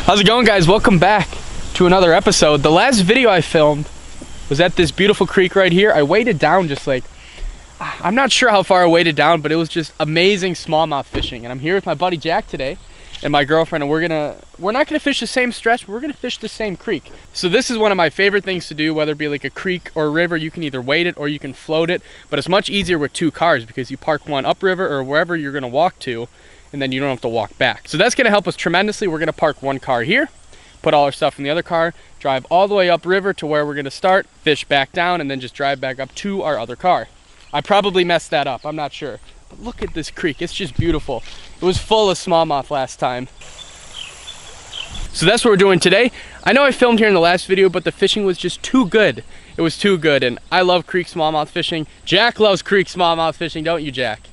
How's it going, guys? Welcome back to another episode. The last video I filmed was at this beautiful creek right here. I waded down just like, I'm not sure how far I waded down, but it was just amazing smallmouth fishing. And I'm here with my buddy Jack today and my girlfriend, and we're not gonna fish the same stretch, but we're gonna fish the same creek. So this is one of my favorite things to do, whether it be like a creek or a river. You can either wade it or you can float it, but it's much easier with two cars because you park one upriver or wherever you're gonna walk to, and then you don't have to walk back. So that's gonna help us tremendously. We're gonna park one car here, put all our stuff in the other car, drive all the way upriver to where we're gonna start, fish back down, and then just drive back up to our other car. I probably messed that up, I'm not sure. But look at this creek, it's just beautiful. It was full of smallmouth last time. So that's what we're doing today. I know I filmed here in the last video, but the fishing was just too good. It was too good, and I love creek smallmouth fishing. Jack loves creek smallmouth fishing, don't you, Jack?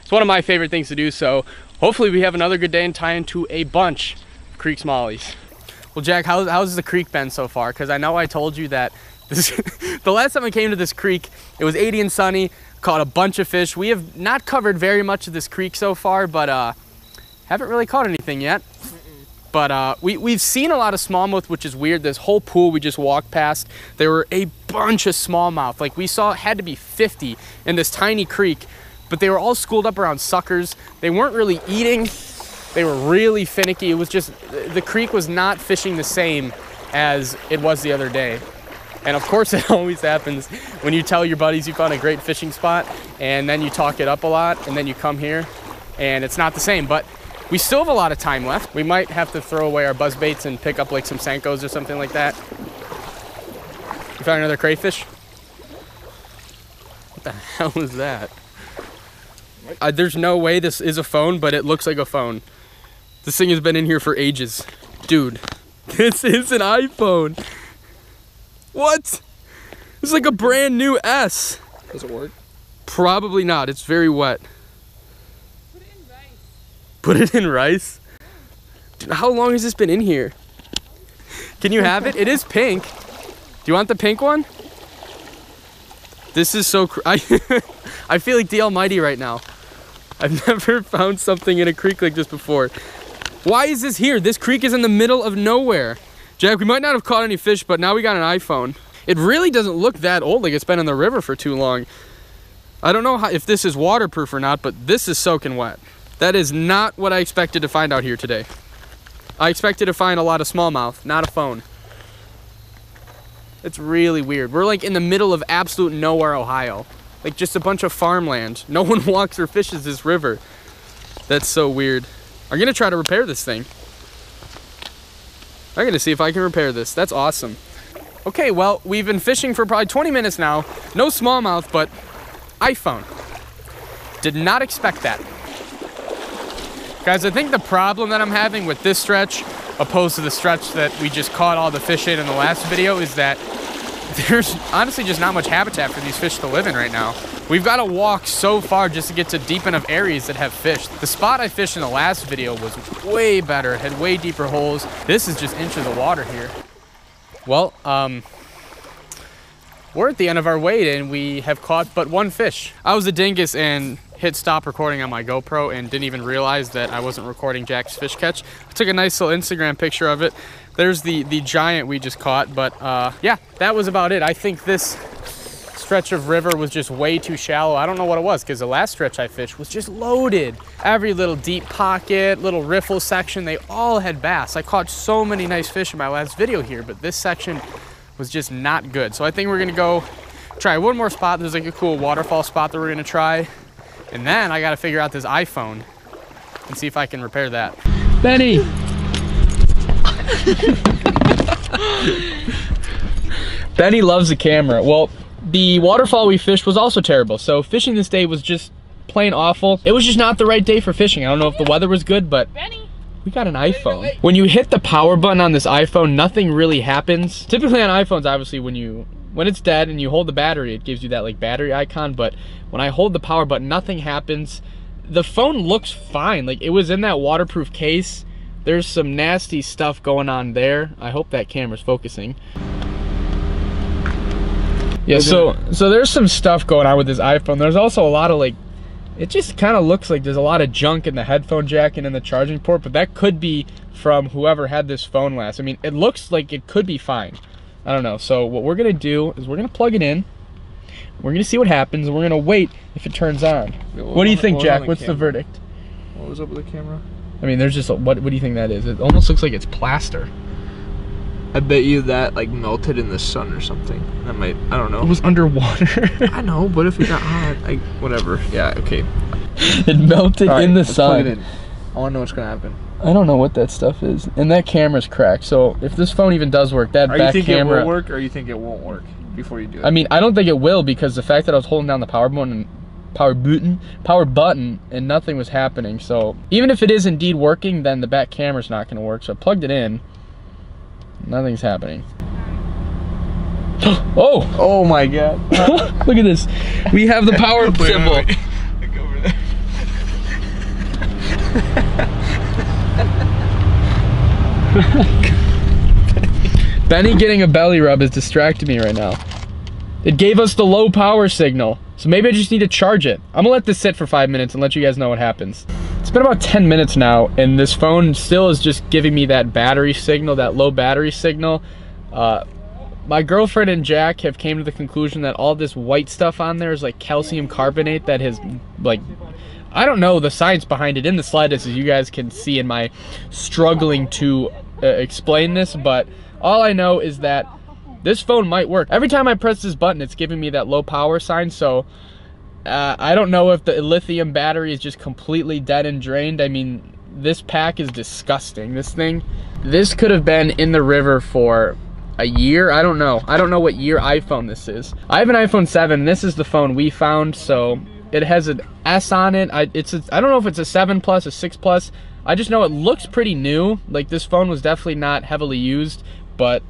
It's one of my favorite things to do, so hopefully we have another good day and tie into a bunch of creek smallies. Well, Jack, how's the creek been so far? Because I know I told you that the last time I came to this creek, it was 80 and sunny, caught a bunch of fish. We have not covered very much of this creek so far, but haven't really caught anything yet. But we've seen a lot of smallmouth, which is weird. This whole pool we just walked past, there were a bunch of smallmouth. Like we saw, it had to be 50 in this tiny creek, but they were all schooled up around suckers. They weren't really eating. They were really finicky. It was just, the creek was not fishing the same as it was the other day. And of course it always happens when you tell your buddies you found a great fishing spot and then you talk it up a lot and then you come here and it's not the same. But we still have a lot of time left. We might have to throw away our buzz baits and pick up like some Senkos or something like that. You found another crayfish? What the hell is that? There's no way this is a phone, but it looks like a phone. This thing has been in here for ages. Dude, this is an iPhone. What? This is like a brand new S. Does it work? Probably not. It's very wet. Put it in rice. Put it in rice? Dude, how long has this been in here? Can you have it? It is pink. Do you want the pink one? This is so I feel like the Almighty right now. I've never found something in a creek like this before. Why is this here? This creek is in the middle of nowhere. Jack, we might not have caught any fish, but now we got an iPhone. It really doesn't look that old, like it's been in the river for too long. I don't know if this is waterproof or not, but this is soaking wet. That is not what I expected to find out here today. I expected to find a lot of smallmouth, not a phone. It's really weird. We're like in the middle of absolute nowhere, Ohio. Like just a bunch of farmland. No one walks or fishes this river. That's so weird. I'm gonna try to repair this thing. I'm gonna see if I can repair this. That's awesome. Okay, well, we've been fishing for probably 20 minutes now. No smallmouth, but iPhone. Did not expect that. Guys, I think the problem that I'm having with this stretch, opposed to the stretch that we just caught all the fish in the last video, is that there's honestly just not much habitat for these fish to live in right now. We've got to walk so far just to get to deep enough areas that have fish. The spot I fished in the last video was way better. It had way deeper holes. This is just inches of water here. Well, we're at the end of our wade and we have caught but one fish. I was a dingus and hit stop recording on my GoPro and didn't even realize that I wasn't recording Jack's fish catch. I took a nice little Instagram picture of it. There's the giant we just caught, but yeah, that was about it. I think this stretch of river was just way too shallow. I don't know what it was, because the last stretch I fished was just loaded. Every little deep pocket, little riffle section, they all had bass. I caught so many nice fish in my last video here, but this section was just not good. So I think we're gonna go try one more spot. There's like a cool waterfall spot that we're gonna try. And then I gotta figure out this iPhone and see if I can repair that. Benny! Benny loves the camera. Well, the waterfall we fished was also terrible. So fishing this day was just plain awful. It was just not the right day for fishing. I don't know if the weather was good, but we got an iPhone. When you hit the power button on this iPhone, nothing really happens. Typically on iPhones, obviously when it's dead and you hold the battery, it gives you that like battery icon, but when I hold the power button, nothing happens. The phone looks fine. Like it was in that waterproof case. There's some nasty stuff going on there. I hope that camera's focusing. Yeah, so there's some stuff going on with this iPhone. There's also a lot of like It just kind of looks like there's a lot of junk in the headphone jack and in the charging port, but that could be from whoever had this phone last. I mean, it looks like it could be fine. I don't know. So what we're gonna do is we're gonna plug it in. We're gonna see what happens, and we're gonna wait if it turns on. What do you think, Jack? What's the verdict? What was up with the camera? I mean, there's just what do you think that is? It almost looks like it's plaster. I bet you that like melted in the sun or something. That might, I don't know. It was underwater. I know, but if it got hot, like whatever. Yeah, okay. It melted in the sun. Plug it in. I wanna know what's gonna happen. I don't know what that stuff is. And that camera's cracked. So if this phone even does work, that back camera. Are you think it will work, or you think it won't work before you do it? I mean, I don't think it will, because the fact that I was holding down the power button and nothing was happening. So even if it is indeed working, then the back camera's not going to work. So I plugged it in. Nothing's happening. Oh! Oh my god. Look at this. We have the power symbol. Wait. Look over there. Benny getting a belly rub is distracting me right now. It gave us the low power signal. So maybe I just need to charge it. I'm gonna let this sit for 5 minutes and let you guys know what happens. It's been about 10 minutes now, and this phone still is just giving me that battery signal, that low battery signal. My girlfriend and Jack have came to the conclusion that all this white stuff on there is like calcium carbonate that has, like, I don't know the science behind it in the slightest, as you guys can see in my struggling to explain this, but all I know is that this phone might work. Every time I press this button, it's giving me that low power sign, so I don't know if the lithium battery is just completely dead and drained. I mean, this pack is disgusting. This could have been in the river for a year. I don't know what year iPhone this is. I have an iPhone 7, and this is the phone we found, so it has an S on it. I don't know if it's a 7 plus, a 6 plus. I just know it looks pretty new. Like, this phone was definitely not heavily used, but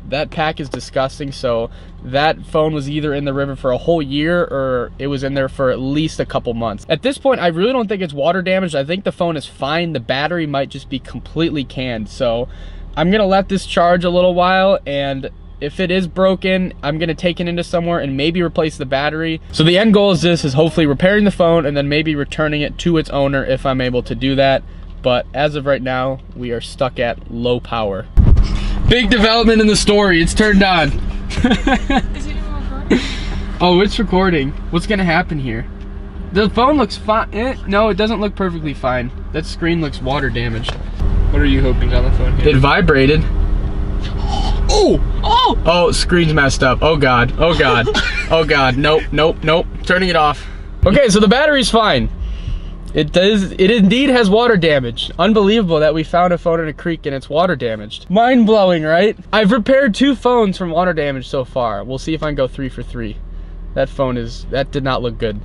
that pack is disgusting. So that phone was either in the river for a whole year, or it was in there for at least a couple months. At this point, I really don't think it's water damaged. I think the phone is fine. The battery might just be completely canned. So I'm gonna let this charge a little while, and if it is broken, I'm gonna take it into somewhere and maybe replace the battery. So the end goal is hopefully repairing the phone and then maybe returning it to its owner if I'm able to do that. But as of right now, we are stuck at low power. Big development in the story. It's turned on. Is it even recording? Oh, it's recording. What's gonna happen here? The phone looks fine. No, it doesn't look perfectly fine. That screen looks water damaged. What are you hoping on the phone here? It vibrated. Oh! Oh! Oh, screen's messed up. Oh god. Oh god. Oh god. Nope, nope, nope. Turning it off. Okay, so the battery's fine. It indeed has water damage. Unbelievable that we found a phone in a creek and it's water damaged. Mind blowing, right? I've repaired 2 phones from water damage so far. We'll see if I can go 3 for 3. That did not look good.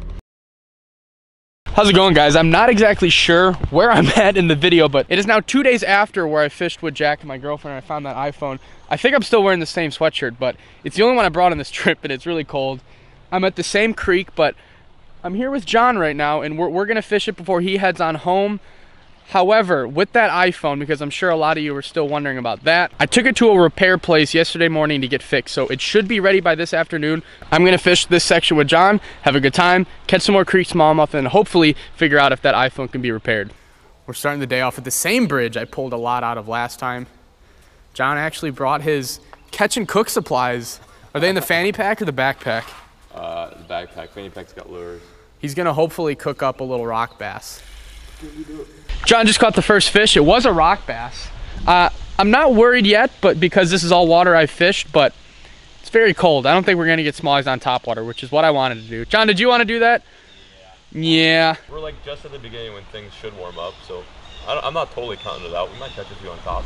How's it going, guys? I'm not exactly sure where I'm at in the video, but it is now 2 days after where I fished with Jack and my girlfriend and I found that iPhone. I think I'm still wearing the same sweatshirt, but it's the only one I brought on this trip, and it's really cold. I'm at the same creek, but I'm here with John right now, and we're gonna fish it before he heads on home. However, with that iPhone, because I'm sure a lot of you are still wondering about that, I took it to a repair place yesterday morning to get fixed, so it should be ready by this afternoon. I'm gonna fish this section with John, have a good time, catch some more creek smallmouth, and hopefully figure out if that iPhone can be repaired. We're starting the day off at the same bridge I pulled a lot out of last time. John actually brought his catch and cook supplies. Are they in the fanny pack or the backpack? The backpack. Fanny pack's got lures. He's gonna hopefully cook up a little rock bass. John just caught the first fish. It was a rock bass. I'm not worried yet, but because this is all water I've fished, but it's very cold. I don't think we're gonna get smallies on top water, which is what I wanted to do. John, did you want to do that? Yeah. We're like just at the beginning when things should warm up, so I'm not totally counting it out. We might catch a few on top.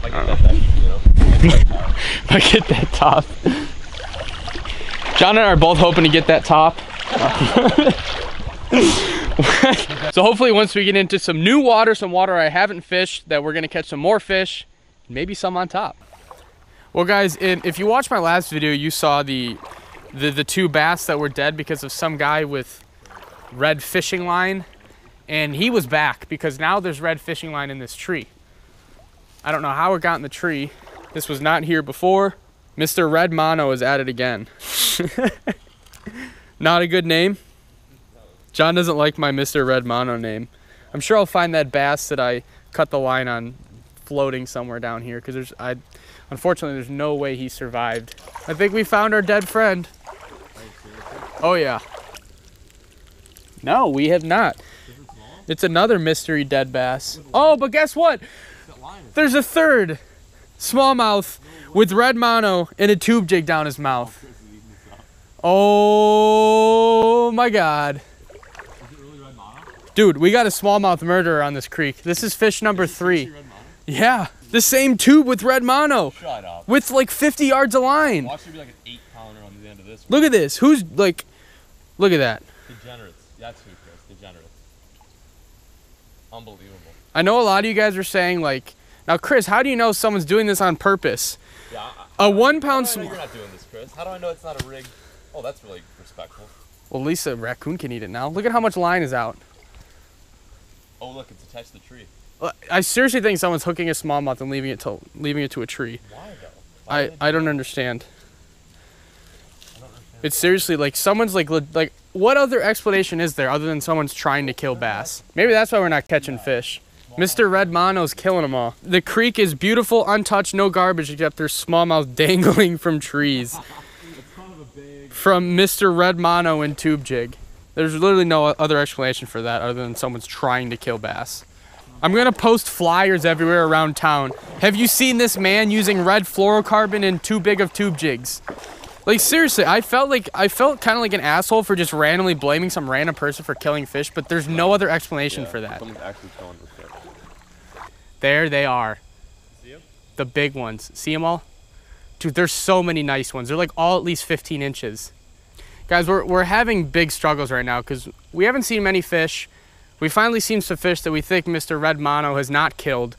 Might get that heat, you know? Might get that top. John and I are both hoping to get that top. So hopefully once we get into some new water, some water I haven't fished, that we're gonna catch some more fish, maybe some on top. Well guys, if you watched my last video, you saw the 2 bass that were dead because of some guy with red fishing line, and he was back because now there's red fishing line in this tree. I don't know how it got in the tree. This was not here before. Mr. Red Mono is at it again. Not a good name. John doesn't like my Mr. Red Mono name. I'm sure I'll find that bass that I cut the line on floating somewhere down here, because unfortunately there's no way he survived. I think we found our dead friend. Oh yeah. No, we have not. It's another mystery dead bass. Oh, but guess what? There's a third smallmouth with red mono and a tube jig down his mouth. Oh my God. Dude, we got a smallmouth murderer on this creek. This is fish number 3. Yeah, the same tube with red mono. Shut up. With like 50 yards of line. Watch there be like an 8-pounder on the end of this one. Look at this. Who's like, look at that. Degenerates. That's who, Chris. Degenerates. Unbelievable. I know a lot of you guys are saying like, now Chris, how do you know someone's doing this on purpose? Yeah. A 1 pound How do I know you're not doing this, Chris? How do I know it's not a rig? Oh, that's really respectful. Well, at least a raccoon can eat it now. Look at how much line is out. Oh, look, it's attached to the tree. I seriously think someone's hooking a smallmouth and leaving it to a tree. Why though? I don't understand. It's seriously like someone's like what other explanation is there other than someone's trying to kill bass? Maybe that's why we're not catching fish. Mr. Red Mono's killing them all. The creek is beautiful, untouched, no garbage except there's smallmouth dangling from trees. From Mr. Red Mono and tube jig. There's literally no other explanation for that other than someone's trying to kill bass. I'm gonna post flyers everywhere around town. Have you seen this man using red fluorocarbon and too big of tube jigs? Like seriously, I felt kind of like an asshole for just randomly blaming some random person for killing fish, but there's no other explanation for that. Someone's actually killing this fish. There they are. See them? The big ones. See them all? Dude, there's so many nice ones. They're like all at least 15 inches. Guys, we're having big struggles right now because we haven't seen many fish. We finally seen some fish that we think Mr. Red Mono has not killed.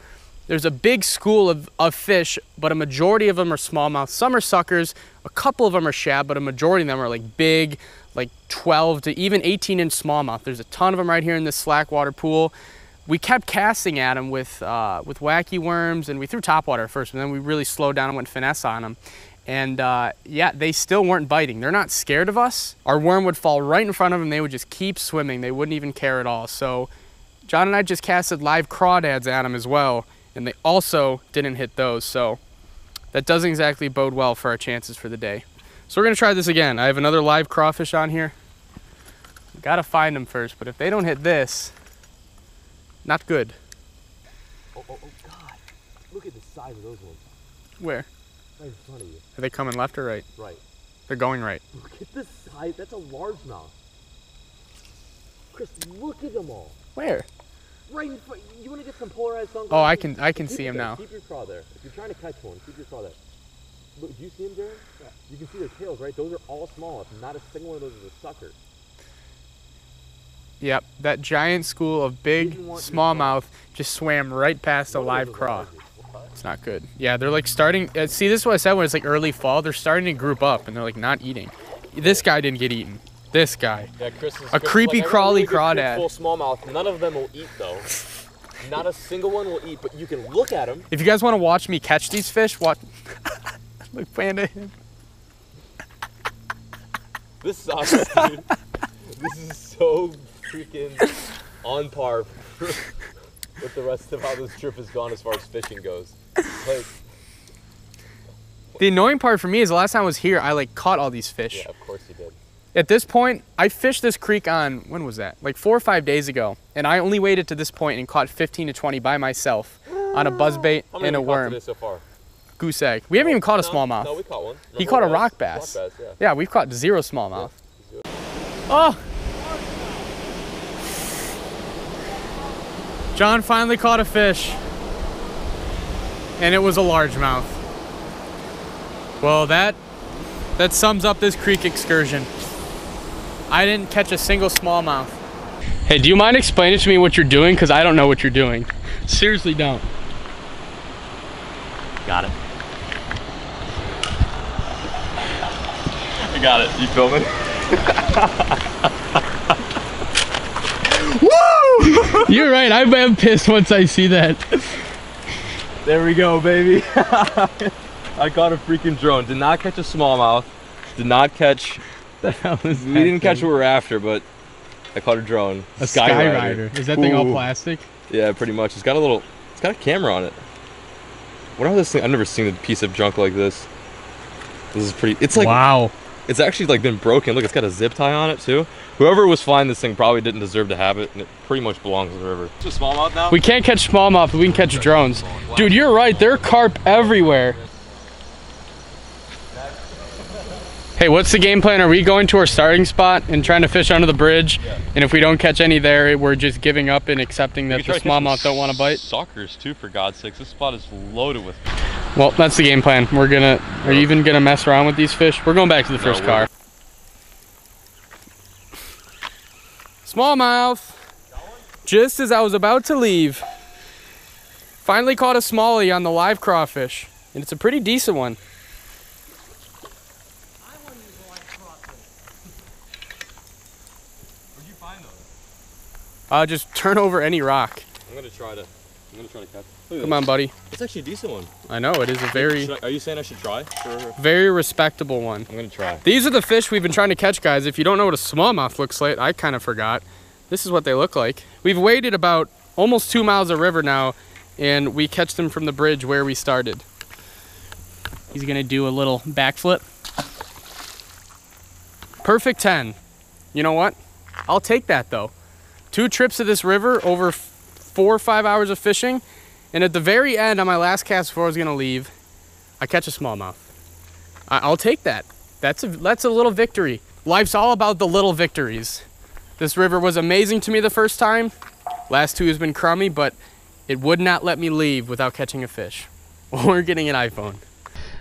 There's a big school of fish, but a majority of them are smallmouth. Some are suckers, a couple of them are shad, but a majority of them are like big, like 12 to even 18-inch smallmouth. There's a ton of them right here in this slack water pool. We kept casting at them with wacky worms, and we threw topwater first, and then we really slowed down and went finesse on them. And yeah, they still weren't biting. They're not scared of us. Our worm would fall right in front of them. They would just keep swimming. They wouldn't even care at all. So John and I just casted live crawdads at them as well, and they also didn't hit those. So that doesn't exactly bode well for our chances for the day. So we're gonna try this again. I have another live crawfish on here. Gotta find them first, but if they don't hit this, not good. Oh God. Look at the size of those ones. Where? Right in front of you. Are they coming left or right? Right. They're going right. Look at the size. That's a largemouth. Chris, look at them all. Where? Right in front. You want to get some polarized sunglasses? Oh, I can see them now. Keep your craw there. If you're trying to catch one, keep your craw there. Look, do you see them, Jared? Yeah. You can see their tails, right? Those are all small. Not a single one of those is a sucker. Yep, that giant school of big smallmouth just swam right past a live craw. It's not good. Yeah, they're like starting, see, this is what I said when it's like early fall, they're starting to group up and they're like not eating. This guy didn't get eaten. This guy. Yeah, Chris is creepy like, crawly crawdad. Full smallmouth. None of them will eat though. Not a single one will eat, but you can look at them. If you guys want to watch me catch these fish, watch. Look, Panda. This sucks, dude. This is so freaking on par with the rest of how this trip has gone as far as fishing goes. Like, the annoying part for me is the last time I was here, I like caught all these fish. Yeah, of course you did. At this point, I fished this creek on, when was that? Like 4 or 5 days ago. And I only waited to this point and caught 15 to 20 by myself on a buzzbait and a worm. Today so far? Goose egg. We haven't even caught a smallmouth. No, we caught one. He caught a rock bass. Rock bass, yeah, we've caught 0 smallmouth. Yeah. Oh! John finally caught a fish. And it was a largemouth. Well, that sums up this creek excursion. I didn't catch a single smallmouth. Hey, do you mind explaining to me what you're doing? Because I don't know what you're doing. Seriously don't. Got it. I got it. You filming? Woo! You're right. I am pissed once I see that. There we go, baby. I caught a freaking drone. Did not catch a smallmouth. Did not catch. The hell is we didn't catch what we were after, but I caught a drone. A Skyrider. Is that thing all plastic? Yeah, pretty much. It's got a camera on it. What are this thing? I've never seen a piece of junk like this. This is pretty. It's like wow. It's actually like been broken. Look, it's got a zip tie on it too. Whoever was flying this thing probably didn't deserve to have it, and it pretty much belongs to the river. It's a smallmouth now. We can't catch smallmouth, but we can catch drones. Dude, you're right. There are carp everywhere. Hey, what's the game plan? Are we going to our starting spot and trying to fish under the bridge? Yeah. And if we don't catch any there, we're just giving up and accepting that the smallmouth don't want to bite? Suckers too, for God's sakes. This spot is loaded with. Well, that's the game plan. We're gonna. Are you even gonna mess around with these fish? We're going back to the first car. Smallmouth. Just as I was about to leave, finally caught a smallie on the live crawfish, and it's a pretty decent one. Just turn over any rock. I'm gonna try to catch. Come on, buddy. It's actually a decent one. I know, it is a very... Are you saying I should try? Very respectable one. I'm gonna try. These are the fish we've been trying to catch, guys. If you don't know what a smallmouth looks like, I kind of forgot. This is what they look like. We've waded about almost 2 miles of river now, and we catch them from the bridge where we started. He's gonna do a little backflip. Perfect 10. You know what? I'll take that, though. 2 trips to this river, over 4 or 5 hours of fishing, and at the very end, on my last cast before I was gonna leave, I catch a smallmouth. I'll take that. That's a little victory. Life's all about the little victories. This river was amazing to me the first time. Last 2 has been crummy, but it would not let me leave without catching a fish or getting an iPhone.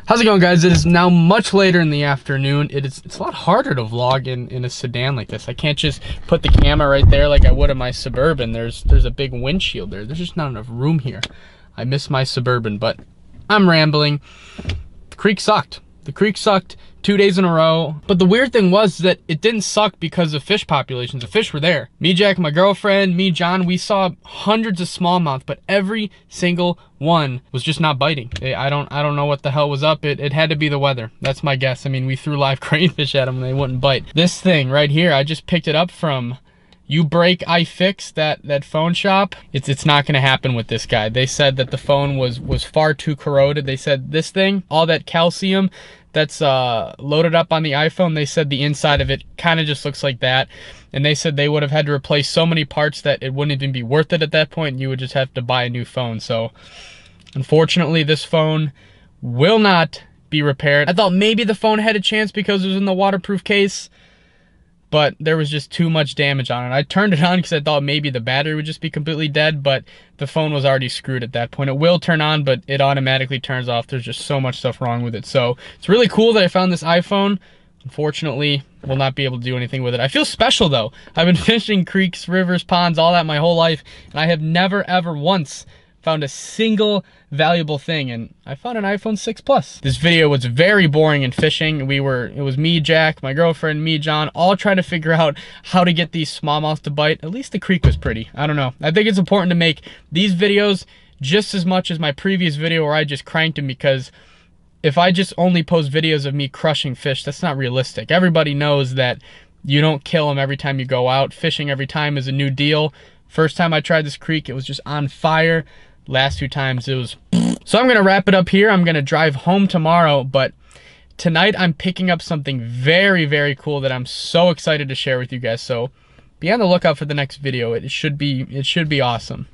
How's it going, guys? It is now much later in the afternoon. It's a lot harder to vlog in a sedan like this. I can't just put the camera right there like I would in my Suburban. There's a big windshield there. There's just not enough room here. I miss my Suburban, but I'm rambling. The creek sucked. The creek sucked 2 days in a row. But the weird thing was that it didn't suck because of fish populations. The fish were there. Me, Jack, my girlfriend, me, John, we saw hundreds of smallmouth, but every single one was just not biting. I don't know what the hell was up. It had to be the weather. That's my guess. I mean, we threw live cranefish at them and they wouldn't bite. This thing right here, I just picked it up from You Break, I Fix, that phone shop. It's not gonna happen with this guy. They said that the phone was far too corroded. They said this thing, all that calcium that's loaded up on the iPhone, they said the inside of it kind of just looks like that. And they said they would have had to replace so many parts that it wouldn't even be worth it at that point. You would just have to buy a new phone. So unfortunately, this phone will not be repaired. I thought maybe the phone had a chance because it was in the waterproof case, but there was just too much damage on it. I turned it on because I thought maybe the battery would just be completely dead, but the phone was already screwed at that point. It will turn on, but it automatically turns off. There's just so much stuff wrong with it. So it's really cool that I found this iPhone. Unfortunately, will not be able to do anything with it. I feel special though. I've been fishing creeks, rivers, ponds, all that my whole life, and I have never ever once found a single valuable thing, and I found an iPhone 6 Plus. This video was very boring in fishing. It was me, Jack, my girlfriend, me, John, all trying to figure out how to get these smallmouth to bite. At least the creek was pretty. I don't know. I think it's important to make these videos just as much as my previous video where I just cranked them, because if I just only post videos of me crushing fish, that's not realistic. Everybody knows that you don't kill them every time you go out. Fishing every time is a new deal. First time I tried this creek, it was just on fire. Last 2 times it was... So I'm gonna wrap it up here. I'm gonna drive home tomorrow, but tonight I'm picking up something very, very cool that I'm so excited to share with you guys. So be on the lookout for the next video. It should be awesome.